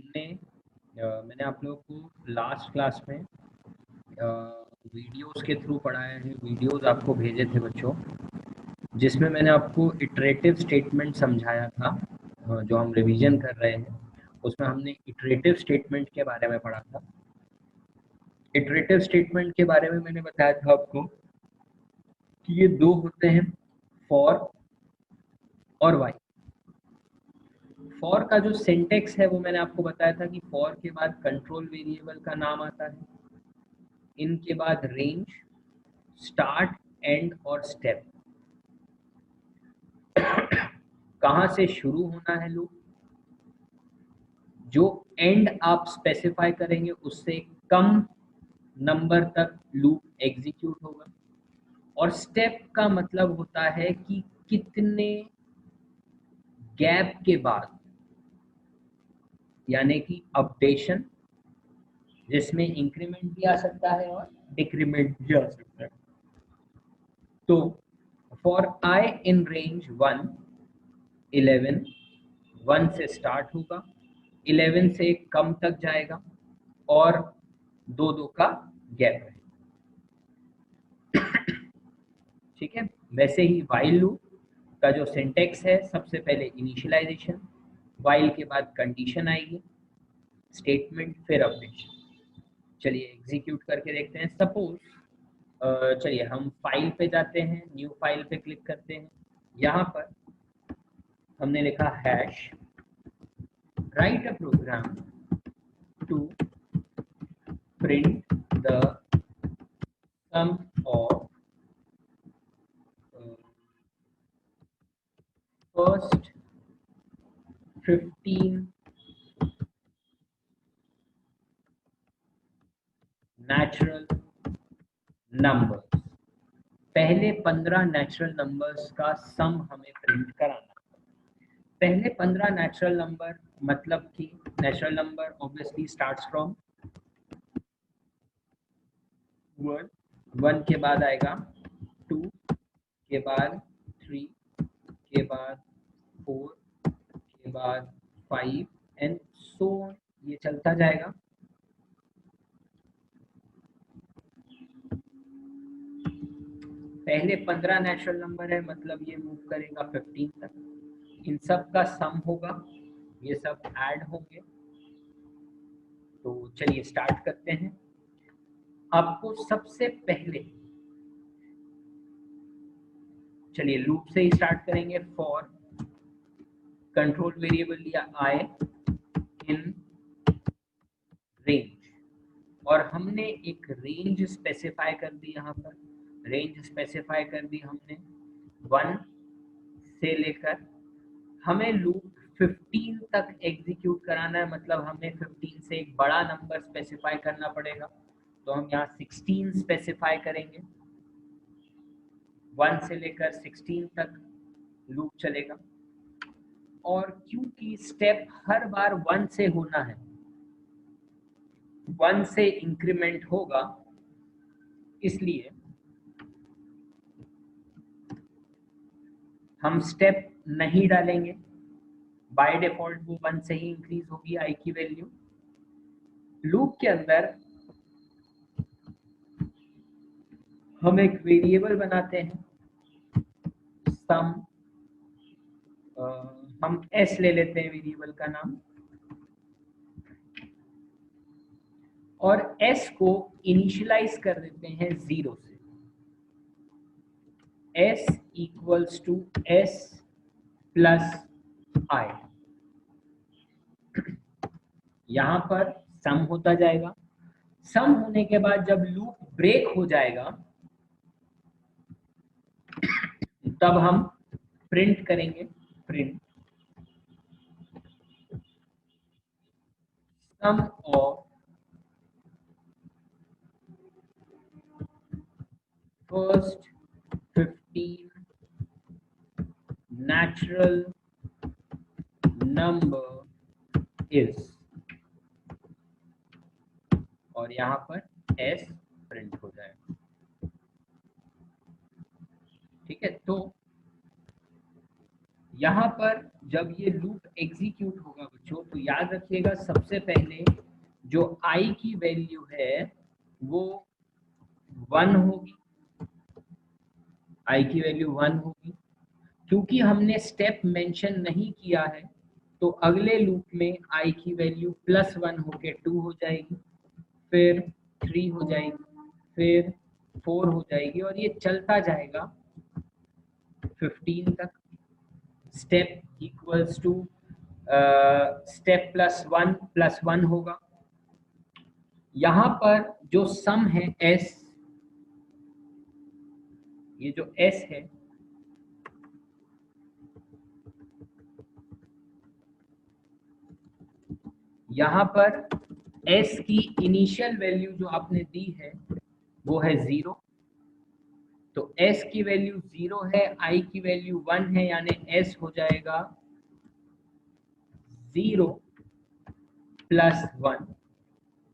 मैंने आप लोगों को लास्ट क्लास में वीडियोस के थ्रू पढ़ाया है, वीडियोस आपको भेजे थे बच्चों, जिसमें मैंने आपको इटरेटिव स्टेटमेंट समझाया था। जो हम रिवीजन कर रहे हैं उसमें हमने इटरेटिव स्टेटमेंट के बारे में पढ़ा था। इटरेटिव स्टेटमेंट के बारे में मैंने बताया था आपको कि ये दो होते हैं, फॉर और वाइल। फॉर का जो सिंटेक्स है वो मैंने आपको बताया था कि फॉर के बाद कंट्रोल वेरिएबल का नाम आता है, इनके बाद रेंज, स्टार्ट, एंड और स्टेप। कहाँ से शुरू होना है लूप, जो एंड आप स्पेसिफाई करेंगे उससे कम नंबर तक लूप एग्जीक्यूट होगा। और स्टेप का मतलब होता है कि कितने गैप के बाद, यानी कि अपडेशन, जिसमें इंक्रीमेंट भी आ सकता है और डिक्रीमेंट भी आ सकता है। तो फॉर आई इन रेंज 1 11, 1 से स्टार्ट होगा, 11 से कम तक जाएगा और दो दो का गैप है। ठीक है। वैसे ही वाइल लूप का जो सिंटेक्स है, सबसे पहले इनिशियलाइजेशन, वाइल के बाद कंडीशन आएगी, स्टेटमेंट, फिर अपडेशन। चलिए एग्जीक्यूट करके देखते हैं। सपोज चलिए हम फाइल पे जाते हैं, न्यू फाइल पे क्लिक करते हैं। यहाँ पर हमने लिखा hash write a program to print the sum of first 15 natural numbers. पहले 15 नेचुरल नंबर्स का सम हमें प्रिंट कराना। पहले 15 नेचुरल नंबर मतलब कि natural number obviously starts from 1, 1 के बाद आएगा 2, के बाद 3, के बाद 4, के बाद 5 एंड सो ये चलता जाएगा। पहले 15 नेचुरल नंबर है, मतलब ये मूव करेगा 15 तक। इन सब का सम होगा, ये सब ऐड होंगे। तो चलिए स्टार्ट करते हैं। आपको सबसे पहले चलिए लूप से ही स्टार्ट करेंगे। फॉर कंट्रोल वेरिएबल लिया आई इन रेंज, और हमने एक रेंज स्पेसिफाई कर दी। यहाँ पर रेंज स्पेसिफाई कर दी हमने 1 से लेकर, हमें लूप 15 तक एग्जीक्यूट कराना है, मतलब हमें 15 से एक बड़ा नंबर स्पेसिफाई करना पड़ेगा। तो हम यहाँ 16 स्पेसिफाई करेंगे। 1 से लेकर 16 तक लूप चलेगा। और क्योंकि स्टेप हर बार 1 से होना है, 1 से इंक्रीमेंट होगा, इसलिए हम स्टेप नहीं डालेंगे। बाय डिफॉल्ट वो 1 से ही इंक्रीज होगी आई की वैल्यू। लूप के अंदर हम एक वेरिएबल बनाते हैं, सम। हम एस ले लेते हैं वेरिएबल का नाम, और एस को इनिशियलाइज कर देते हैं 0 से। S equals to S plus I. यहां पर सम होता जाएगा। सम होने के बाद जब लूप ब्रेक हो जाएगा, तब हम प्रिंट करेंगे, print sum of first 15 natural number is, और यहां पर एस प्रिंट हो जाएगा। ठीक है। तो यहां पर जब ये लूप एग्जीक्यूट होगा बच्चों, तो याद रखिएगा सबसे पहले जो i की वैल्यू है वो 1 होगी, i की वैल्यू 1 होगी। क्योंकि हमने स्टेप मेंशन नहीं किया है तो अगले लूप में i की वैल्यू +1 होके 2 हो जाएगी, फिर 3 हो जाएगी, फिर 4 हो जाएगी और ये चलता जाएगा 15 तक। स्टेप इक्वल्स टू स्टेप +1 होगा। यहाँ पर जो सम है s, ये जो s है यहाँ पर s की इनिशियल वैल्यू जो आपने दी है वो है 0, तो s की वैल्यू 0 है, i की वैल्यू 1 है, यानी s हो जाएगा 0 + 1,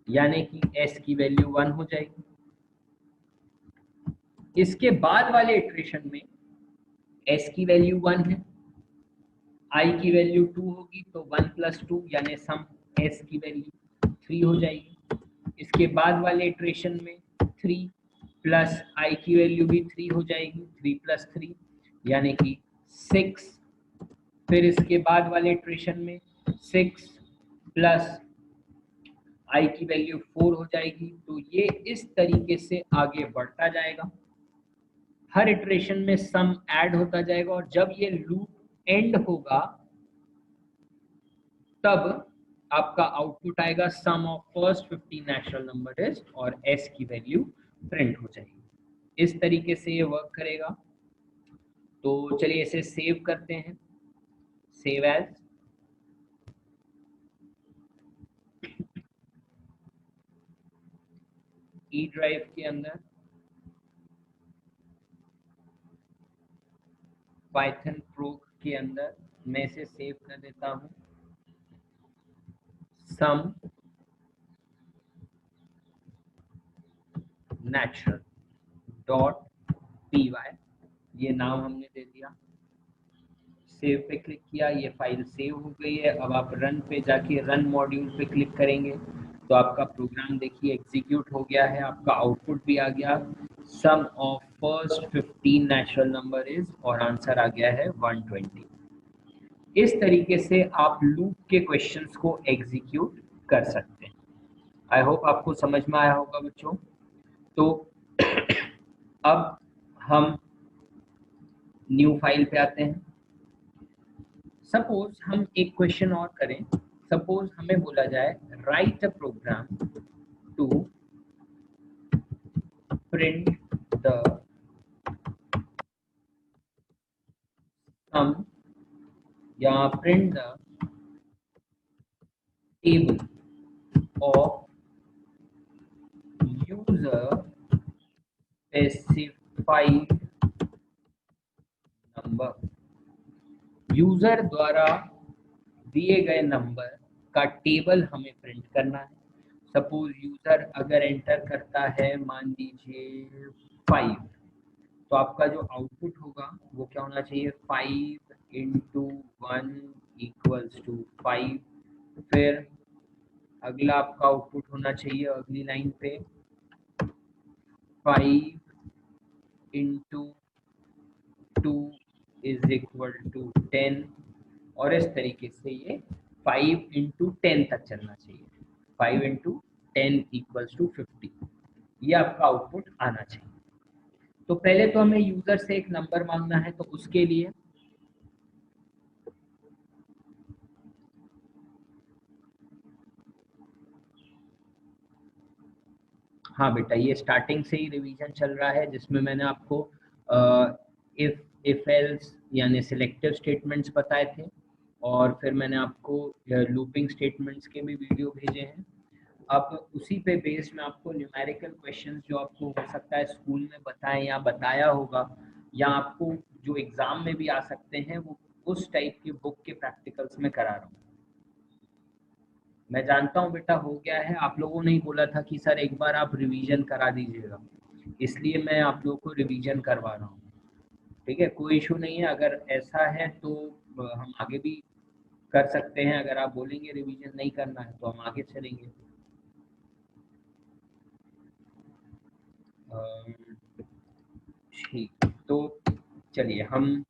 यानी कि s की वैल्यू 1 हो जाएगी। इसके बाद वाले इटरेशन में s की वैल्यू 1 है, i की वैल्यू 2 होगी, तो 1 + 2 यानी सम s की वैल्यू 3 हो जाएगी। इसके बाद वाले इटरेशन में 3 प्लस i की वैल्यू भी 3 हो जाएगी, 3 + 3 यानी कि 6। फिर इसके बाद वाले इटरेशन में 6 प्लस i की वैल्यू 4 हो जाएगी। तो ये इस तरीके से आगे बढ़ता जाएगा, हर इटरेशन में सम ऐड होता जाएगा और जब ये लूप एंड होगा तब आपका आउटपुट आएगा सम ऑफ फर्स्ट 15 नेचुरल नंबर्स और s की वैल्यू प्रिंट हो जाएगी। इस तरीके से ये वर्क करेगा। तो चलिए इसे सेव करते हैं, सेव एज। ई ड्राइव के अंदर पाइथन प्रो के अंदर मैं इसे सेव कर देता हूँ, सम नेचुरल .py, ये नाम हमने दे दिया। सेव पे क्लिक किया, ये फाइल सेव हो गई है। अब आप रन पे जाके रन मॉड्यूल पे क्लिक करेंगे तो आपका प्रोग्राम देखिए एग्जीक्यूट हो गया है, आपका आउटपुट भी आ गया, sum of first 15 natural number is, और आंसर आ गया है 120। इस तरीके से आप लूप के क्वेश्चंस को एग्जीक्यूट कर सकते हैं। आई होप आपको समझ में आया होगा बच्चों। तो अब हम न्यू फाइल पे आते हैं। सपोज हम एक क्वेश्चन और करें, सपोज हमें बोला जाए write a program to print the sum या print the table of user specified number. User द्वारा दिए गए नंबर का टेबल हमें प्रिंट करना है। सपोज यूजर अगर एंटर करता है मान लीजिए 5, तो आपका जो आउटपुट होगा वो क्या होना चाहिए, 5 × 1 = 5। फिर अगला आपका आउटपुट होना चाहिए अगली लाइन पे 5 × 2 = 10, और इस तरीके से ये 5 × 10 तक चलना चाहिए, 5 × 10 = 50। ये आपका आउटपुट आना चाहिए। तो पहले तो हमें यूजर से एक नंबर मांगना है, तो उसके लिए हाँ बेटा, ये स्टार्टिंग से ही रिवीजन चल रहा है जिसमें मैंने आपको इफ एल्स यानी सिलेक्टिव स्टेटमेंट्स बताए थे, और फिर मैंने आपको लूपिंग स्टेटमेंट्स के भी वीडियो भेजे हैं। अब उसी पे बेस्ड मैं आपको न्यूमेरिकल क्वेश्चंस जो आपको हो सकता है स्कूल में बताएं या बताया होगा, या आपको जो एग्जाम में भी आ सकते हैं, वो उस टाइप के बुक के प्रैक्टिकल्स में करा रहा हूँ। मैं जानता हूँ बेटा हो गया है, आप लोगों ने ही बोला था कि सर एक बार आप रिवीजन करा दीजिएगा, इसलिए मैं आप लोगों को रिवीजन करवा रहा हूँ। ठीक है, कोई इशू नहीं है, अगर ऐसा है तो हम आगे भी कर सकते हैं। अगर आप बोलेंगे रिवीजन नहीं करना है तो हम आगे चलेंगे। ठीक, तो चलिए हम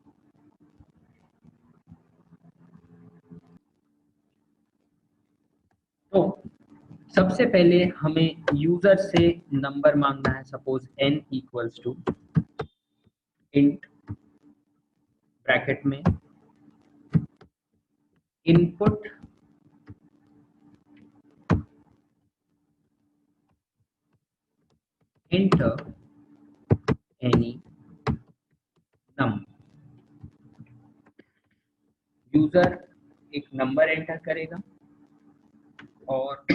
तो सबसे पहले हमें यूजर से नंबर मांगना है। Suppose n equals to int bracket में input enter any number. User एक नंबर एंटर करेगा और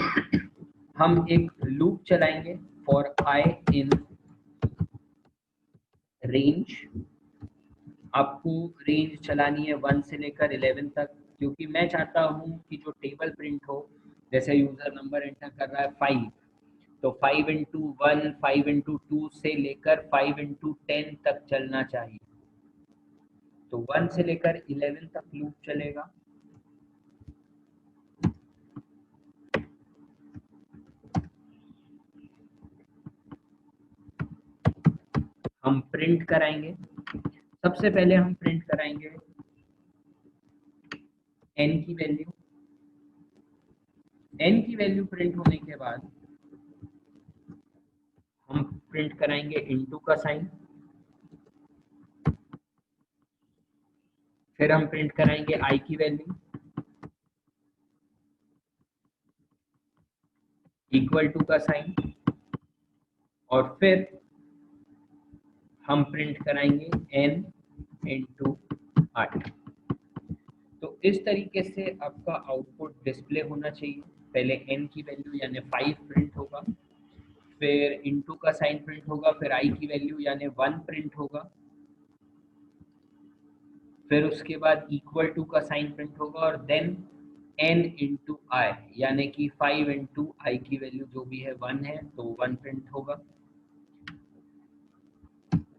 हम एक लूप चलाएंगे फॉर आई इन रेंज। आपको रेंज चलानी है 1 से लेकर 11 तक, क्योंकि मैं चाहता हूं कि जो टेबल प्रिंट हो, जैसे यूजर नंबर एंटर कर रहा है 5, तो 5 into 1, 5 into 2 से लेकर 5 into 10 तक चलना चाहिए। तो 1 से लेकर 11 तक लूप चलेगा। हम प्रिंट कराएंगे। सबसे पहले हम प्रिंट कराएंगे n की वैल्यू। n की वैल्यू प्रिंट होने के बाद हम प्रिंट कराएंगे इनटू का साइन। फिर हम प्रिंट कराएंगे i की वैल्यू इक्वल टू का साइन, और फिर हम प्रिंट कराएंगे n इंटू आई। तो इस तरीके से आपका आउटपुट डिस्प्ले होना चाहिए। पहले n की वैल्यू यानी 5 प्रिंट होगा, फिर इनटू का साइन प्रिंट होगा, फिर i की वैल्यू यानी 1 प्रिंट होगा, फिर उसके बाद इक्वल टू का साइन प्रिंट होगा, और देन n इंटू आई यानी कि 5 इंटू आई की वैल्यू जो भी है 1 है तो 1 प्रिंट होगा।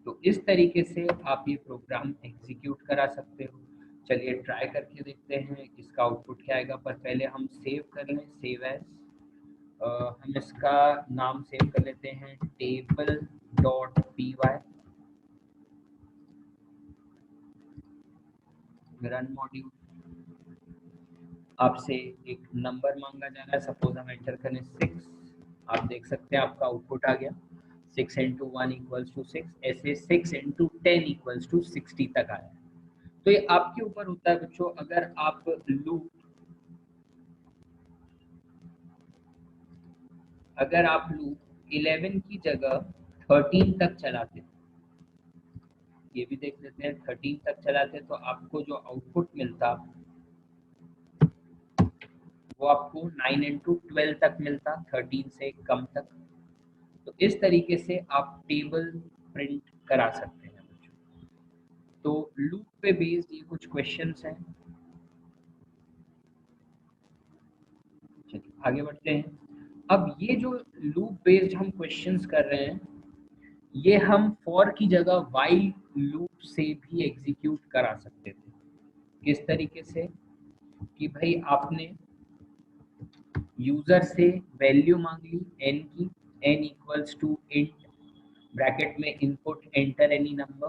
तो इस तरीके से आप ये प्रोग्राम एग्जीक्यूट करा सकते हो। चलिए ट्राई करके देखते हैं इसका आउटपुट क्या आएगा, पर पहले हम सेव कर लें। सेव एज, हम इसका नाम सेव कर लेते हैं table dot P Y. Run module, आपसे एक नंबर मांगा जा रहा है। सपोज हम एंटर करें 6, आप देख सकते हैं आपका आउटपुट आ गया 6 into 1 equals to 6। ऐसे 6 into 10 equals to 60 तक आया। तो ये आपके ऊपर होता है बच्चों। अगर आप लूप 11 की जगह 13 तक चलाते, ये भी देख लेते हैं, 13 तक चलाते तो आपको जो आउटपुट मिलता वो आपको 9 into 12 तक मिलता, 13 से कम तक। तो इस तरीके से आप टेबल प्रिंट करा सकते हैं बच्चों। तो लूप पे बेस्ड ये कुछ क्वेश्चंस हैं। चलिए आगे बढ़ते हैं। अब ये जो लूप बेस्ड हम क्वेश्चंस कर रहे हैं, ये हम फॉर की जगह वाइल लूप से भी एग्जीक्यूट करा सकते थे। किस तरीके से कि भाई आपने यूजर से वैल्यू मांग ली n की, n equals to int bracket में इनपुट एंटर एनी नंबर।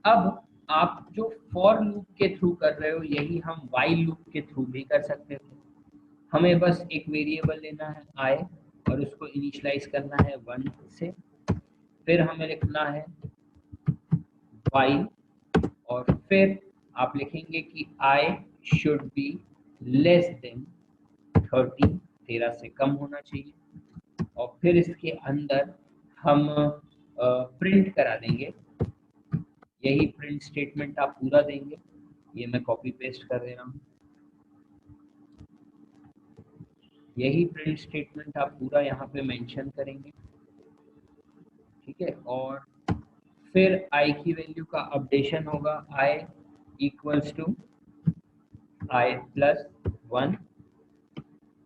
अब आप जो फॉर लूप के थ्रू कर रहे हो यही हम वाइल लूप के थ्रू भी कर सकते थे। हमें बस एक वेरिएबल लेना है i और उसको इनिशियलाइज करना है 1 से, फिर हमें लिखना है वाइल, और फिर आप लिखेंगे कि i should be less than 13 से कम होना चाहिए, और फिर इसके अंदर हम प्रिंट करा देंगे। यही प्रिंट स्टेटमेंट आप पूरा देंगे। ये मैं कॉपी पेस्ट कर दे रहा हूँ। यही प्रिंट स्टेटमेंट आप पूरा यहाँ पे मेंशन करेंगे, ठीक है। और फिर i की वैल्यू का अपडेशन होगा i equals to i plus 1।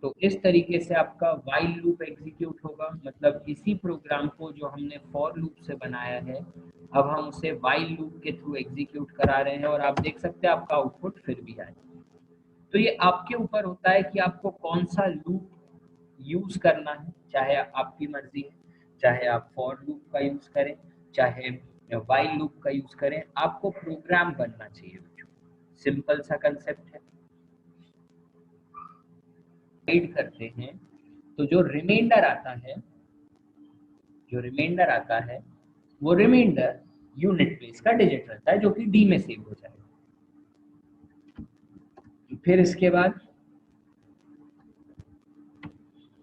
तो इस तरीके से आपका वाइल लूप एग्जीक्यूट होगा। मतलब इसी प्रोग्राम को जो हमने फॉर लूप से बनाया है, अब हम उसे वाइल लूप के थ्रू एग्जीक्यूट करा रहे हैं, और आप देख सकते हैं आपका आउटपुट फिर भी आए। तो ये आपके ऊपर होता है कि आपको कौन सा लूप यूज करना है, चाहे आपकी मर्जी है, चाहे आप फॉर लूप का यूज करें, चाहे व्हाइल लूप का यूज करें, आपको प्रोग्राम बनना चाहिए बच्चों। सिंपल सा कंसेप्ट है। गाइड करते हैं तो जो रिमाइंडर आता है वो रिमाइंडर यूनिट प्लेस का डिजिट रहता है जो कि डी में सेव हो जाएगा। फिर इसके बाद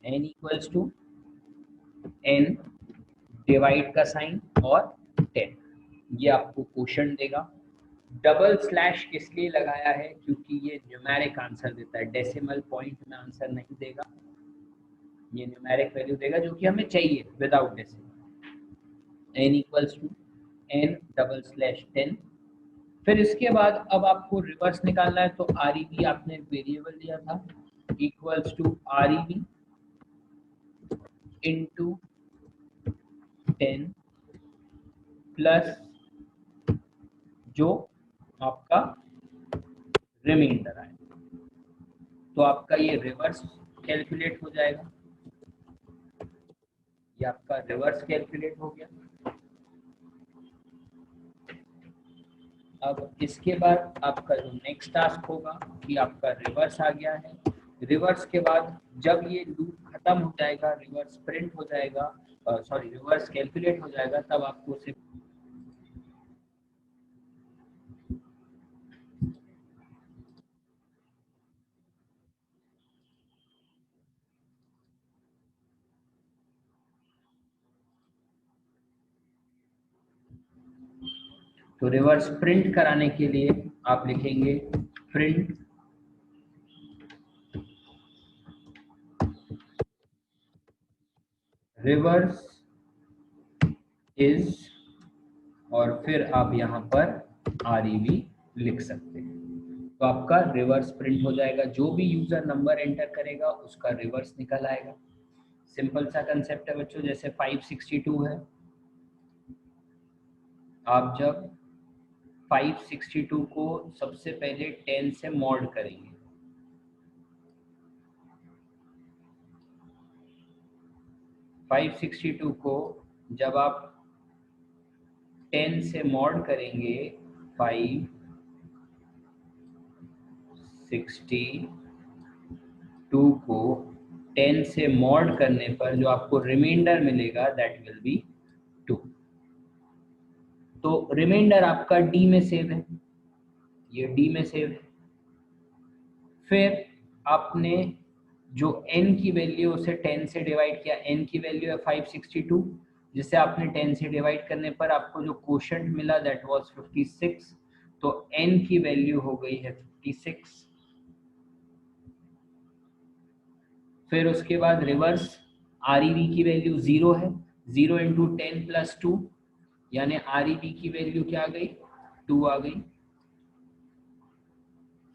n equals to n divide का साइन और 10, ये आपको क्वोशंट देगा। डबल स्लैश इसलिए लगाया है क्योंकि ये न्यूमेरिक आंसर देता है, डेसिमल पॉइंट में आंसर नहीं देगा, ये न्यूमेरिक वैल्यू देगा जो कि हमें चाहिए without decimal. n equals to n double slash 10। फिर इसके बाद अब आपको रिवर्स निकालना है, तो REB आपने वेरिएबल दिया था equals to REB into 10 plus जो आपका रिमाइंडर आएगा, तो आपका ये रिवर्स कैलकुलेट हो जाएगा, ये आपका रिवर्स कैलकुलेट हो गया। अब इसके बाद आपका जो नेक्स्ट टास्क होगा कि आपका रिवर्स आ गया है, रिवर्स के बाद जब ये लूप खत्म हो जाएगा, रिवर्स प्रिंट हो जाएगा, सॉरी रिवर्स कैलकुलेट हो जाएगा, तब आपको सिर्फ तो रिवर्स प्रिंट कराने के लिए आप लिखेंगे प्रिंट रिवर्स इज, और फिर आप यहाँ पर REB लिख सकते हैं, तो आपका रिवर्स प्रिंट हो जाएगा। जो भी यूजर नंबर एंटर करेगा उसका रिवर्स निकल आएगा। सिंपल सा कंसेप्ट है बच्चों। जैसे 562 है, आप जब 562 को सबसे पहले 10 से मॉड करेंगे, 562 को जब आप 10 से मॉड करेंगे, 562 को 10 से मॉड करने पर जो आपको रिमाइंडर मिलेगा दैट विल बी 2। तो रिमाइंडर आपका डी में सेव है, ये डी में सेव है। फिर आपने जो n की वैल्यू उसे 10 से डिवाइड किया, n की वैल्यू है 562, जिसे आपने 10 से डिवाइड करने पर आपको जो क्वोशंट मिला दैट वाज 56, तो n की वैल्यू हो गई है 56। फिर उसके बाद रिवर्स REB की वैल्यू 0 है, 0 इंटू 10 प्लस 2, यानी REB की वैल्यू क्या आ गई, 2 आ गई।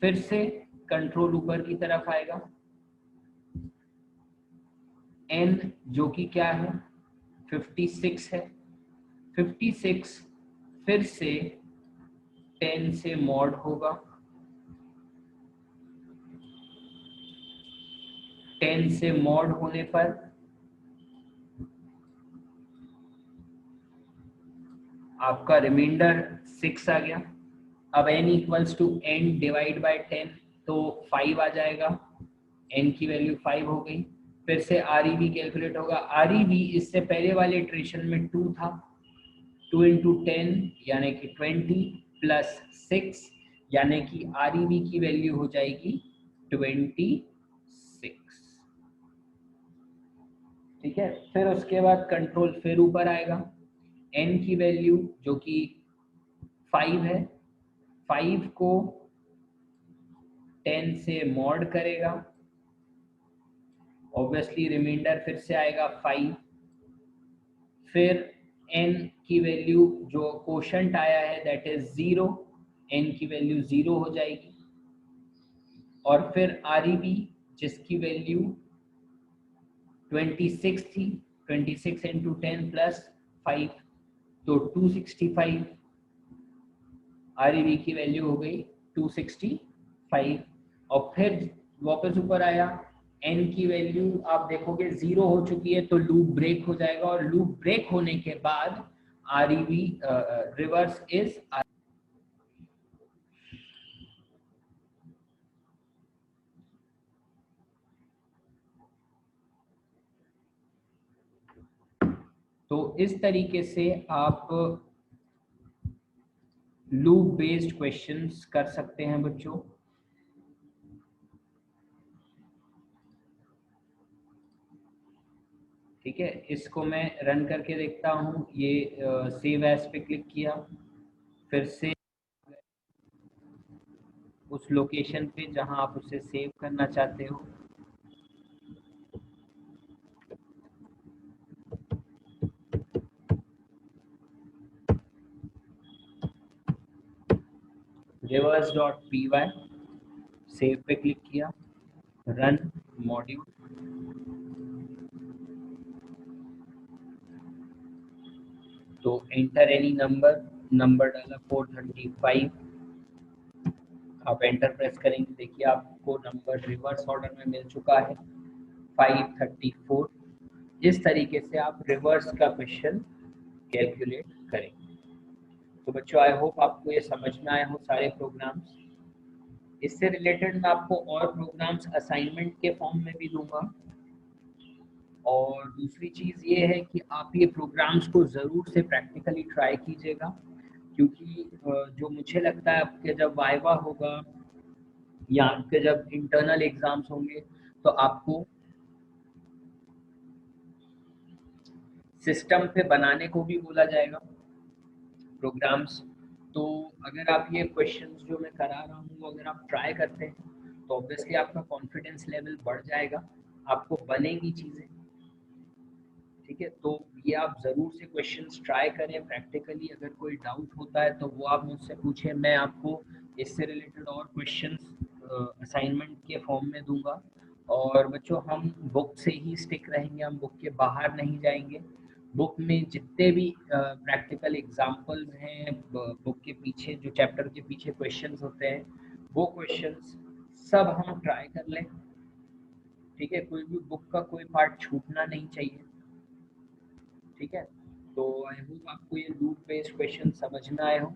फिर से कंट्रोल ऊपर की तरफ आएगा, n जो कि क्या है 56 है, 56 फिर से 10 से मॉड होगा, 10 से मॉड होने पर आपका रिमाइंडर 6 आ गया। अब n equals to n divide by 10, तो 5 आ जाएगा, n की वैल्यू 5 हो गई। फिर से REB कैलकुलेट होगा, REB इससे पहले वाले इटरेशन में 2 था, 2 इंटू 10 यानी कि 20 प्लस 6 यानी कि REB की वैल्यू हो जाएगी 26। ठीक है। फिर उसके बाद कंट्रोल फिर ऊपर आएगा, n की वैल्यू जो कि 5 है, 5 को 10 से मॉड करेगा, ऑब्वियसली रिमाइंडर फिर से आएगा 5। फिर n की वैल्यू जो क्वोशंट आया है दैट इज 0, n की वैल्यू 0 हो जाएगी। और फिर REB जिसकी वैल्यू 26 थी, 26 इंटू 10 प्लस 5, तो 265, REB की वैल्यू हो गई 265। और फिर वापस ऊपर आया, n की वैल्यू आप देखोगे 0 हो चुकी है तो लूप ब्रेक हो जाएगा, और लूप ब्रेक होने के बाद REV रिवर्स इज तो इस तरीके से आप लूप बेस्ड क्वेश्चंस कर सकते हैं बच्चों। ठीक है, इसको मैं रन करके देखता हूँ। ये सेव एज पे क्लिक किया, फिर से उस लोकेशन पे जहाँ आप उसे सेव करना चाहते हो, reverse.py, सेव पे क्लिक किया, रन मॉड्यूल, तो एंटर एनी नंबर, नंबर डाला 435, आप एंटर प्रेस करेंगे, देखिए आपको नंबर रिवर्स ऑर्डर में मिल चुका है 534। इस तरीके से आप रिवर्स का क्वेश्चन कैलकुलेट करेंगे। तो बच्चों आई होप आपको ये समझ में आए हो सारे प्रोग्राम्स। इससे रिलेटेड मैं आपको और प्रोग्राम्स असाइनमेंट के फॉर्म में भी दूंगा। और दूसरी चीज़ ये है कि आप ये प्रोग्राम्स को ज़रूर से प्रैक्टिकली ट्राई कीजिएगा, क्योंकि जो मुझे लगता है आपके जब वाइवा होगा या आपके जब इंटरनल एग्जाम्स होंगे तो आपको सिस्टम पे बनाने को भी बोला जाएगा प्रोग्राम्स। तो अगर आप ये क्वेश्चंस जो मैं करा रहा हूँ अगर आप ट्राई करते हैं तो ऑब्वियसली आपका कॉन्फिडेंस लेवल बढ़ जाएगा, आपको बनेंगी चीज़ें। ठीक है, तो ये आप ज़रूर से क्वेश्चंस ट्राई करें प्रैक्टिकली। अगर कोई डाउट होता है तो वो आप मुझसे पूछें, मैं आपको इससे रिलेटेड और क्वेश्चंस असाइनमेंट के फॉर्म में दूंगा। और बच्चों हम बुक से ही स्टिक रहेंगे, हम बुक के बाहर नहीं जाएंगे। बुक में जितने भी प्रैक्टिकल एग्जाम्पल्स हैं, बुक के पीछे जो चैप्टर के पीछे क्वेश्चंस होते हैं वो क्वेश्चंस सब हम ट्राई कर लें। ठीक है, कोई भी बुक का कोई पार्ट छूटना नहीं चाहिए। ठीक है, तो आई होप आपको ये लूप बेस्ड क्वेश्चन समझ में आए हो।